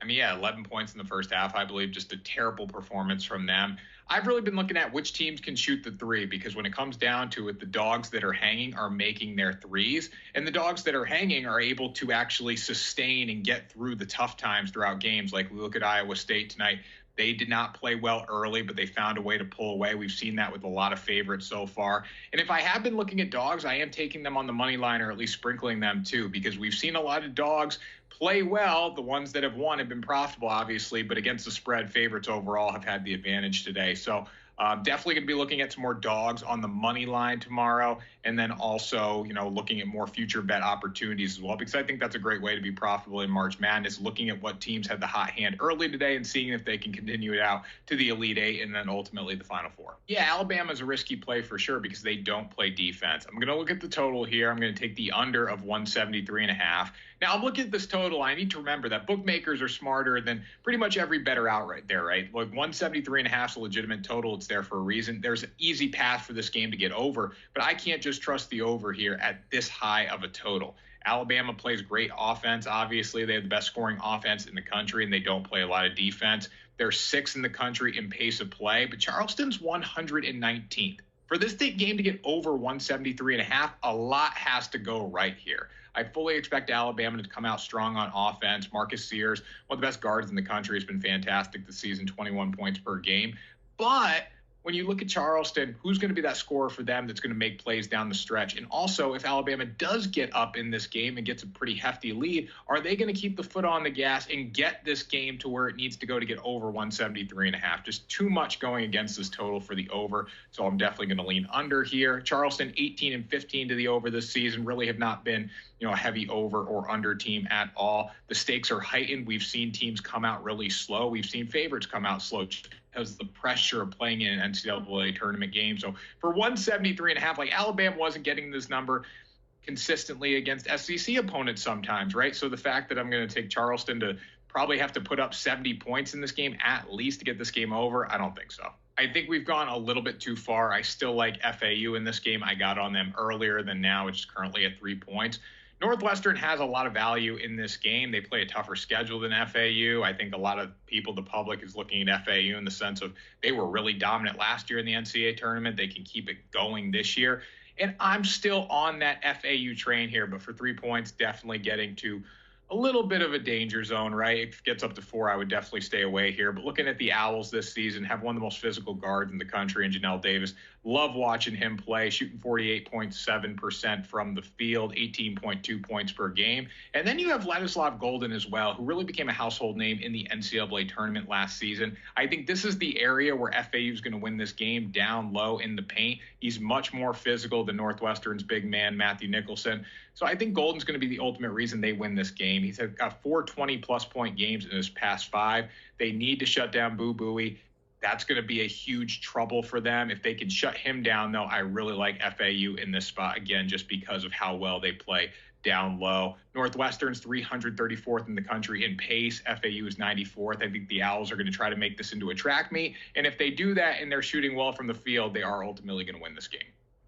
I mean, yeah, 11 points in the first half, I believe, just a terrible performance from them. I've really been looking at which teams can shoot the three, because when it comes down to it, the dogs that are hanging are making their threes, and the dogs that are hanging are able to actually sustain and get through the tough times throughout games. Like we look at Iowa State tonight. They did not play well early, but they found a way to pull away. We've seen that with a lot of favorites so far. And if I have been looking at dogs, I am taking them on the money line, or at least sprinkling them too, because we've seen a lot of dogs play well. The ones that have won have been profitable, obviously, but against the spread, favorites overall have had the advantage today. So definitely going to be looking at some more dogs on the money line tomorrow, and then also, looking at more future bet opportunities as well, because I think that's a great way to be profitable in March Madness, looking at what teams had the hot hand early today and seeing if they can continue it out to the Elite Eight and then ultimately the Final Four. Yeah, Alabama's a risky play for sure because they don't play defense. I'm going to look at the total here. I'm going to take the under of 173.5. Now, I'm looking at this total. I need to remember that bookmakers are smarter than pretty much every better out right there, right? Like 173.5 is a legitimate total. It's there for a reason. There's an easy path for this game to get over, but I can't just trust the over here at this high of a total. Alabama plays great offense. Obviously, they have the best scoring offense in the country, and they don't play a lot of defense. They're 6th in the country in pace of play, but Charleston's 119th. For this game to get over 173.5, a lot has to go right here. I fully expect Alabama to come out strong on offense. Marcus Sears, one of the best guards in the country, has been fantastic this season, 21 points per game. But when you look at Charleston, who's going to be that scorer for them that's going to make plays down the stretch? And also, if Alabama does get up in this game and gets a pretty hefty lead, are they going to keep the foot on the gas and get this game to where it needs to go to get over 173.5? Just too much going against this total for the over, so I'm definitely going to lean under here. Charleston 18-15 to the over this season, really have not been a heavy over or under team at all. The stakes are heightened. We've seen teams come out really slow. We've seen favorites come out slow because the pressure of playing in an NCAA tournament game. So for 173.5, like Alabama wasn't getting this number consistently against SEC opponents sometimes, right? So the fact that I'm going to take Charleston to probably have to put up 70 points in this game at least to get this game over, I don't think so. I think we've gone a little bit too far. I still like FAU in this game. I got on them earlier than now, which is currently at 3 points. Northwestern has a lot of value in this game. They play a tougher schedule than FAU. I think a lot of people, the public, is looking at FAU in the sense of they were really dominant last year in the NCAA tournament. They can keep it going this year. And I'm still on that FAU train here, but for 3 points, definitely getting to a little bit of a danger zone, right? If it gets up to 4, I would definitely stay away here. But looking at the Owls this season, have one of the most physical guards in the country, and Janelle Davis. Love watching him play, shooting 48.7% from the field, 18.2 points per game. And then you have Ladislav Golden as well, who really became a household name in the NCAA tournament last season. I think this is the area where FAU is going to win this game, down low in the paint. He's much more physical than Northwestern's big man, Matthew Nicholson. So I think Golden's going to be the ultimate reason they win this game. He's got 4 20-plus point games in his past 5. They need to shut down Boo Buie. That's going to be a huge trouble for them. If they can shut him down, though, I really like FAU in this spot, again, just because of how well they play down low. Northwestern's 334th in the country in pace. FAU is 94th. I think the Owls are going to try to make this into a track meet. And if they do that and they're shooting well from the field, they are ultimately going to win this game.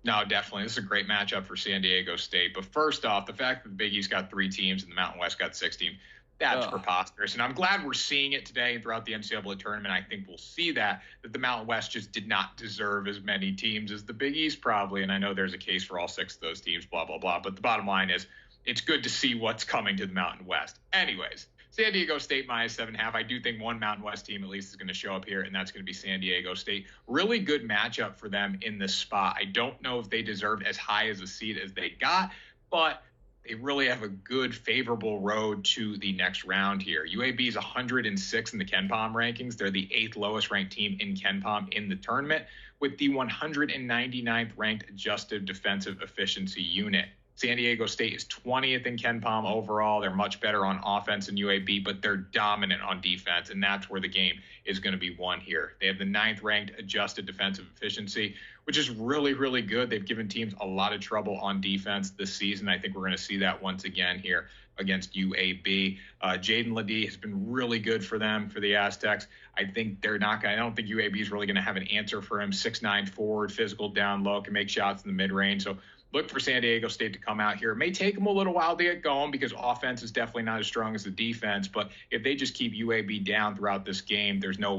No, definitely. This is a great matchup for San Diego State. But first off, the fact that the Big East got 3 teams and the Mountain West got 6 teams, that's preposterous. And I'm glad we're seeing it today and throughout the NCAA tournament. I think we'll see that the Mountain West just did not deserve as many teams as the Big East probably. And I know there's a case for all 6 of those teams, blah, blah, blah. But the bottom line is it's good to see what's coming to the Mountain West. Anyways, San Diego State minus 7.5. I do think one Mountain West team at least is going to show up here, and that's going to be San Diego State. Really good matchup for them in this spot. I don't know if they deserved as high as a seed as they got, but they really have a good, favorable road to the next round here. UAB is 106 in the KenPom rankings. They're the 8th lowest ranked team in KenPom in the tournament, with the 199th ranked adjusted defensive efficiency unit. San Diego State is 20th in KenPom overall. They're much better on offense than UAB, but they're dominant on defense, and that's where the game is going to be won here. They have the 9th ranked adjusted defensive efficiency, which is really, really good. They've given teams a lot of trouble on defense this season. I think we're going to see that once again here against UAB. Jaden Ledee has been really good for them, for the Aztecs. I don't think UAB is really going to have an answer for him. 6'9" forward, physical down low, can make shots in the mid-range. So look for San Diego State to come out here. It may take them a little while to get going because offense is definitely not as strong as the defense. But if they just keep UAB down throughout this game, there's no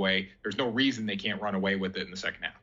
reason they can't run away with it in the second half.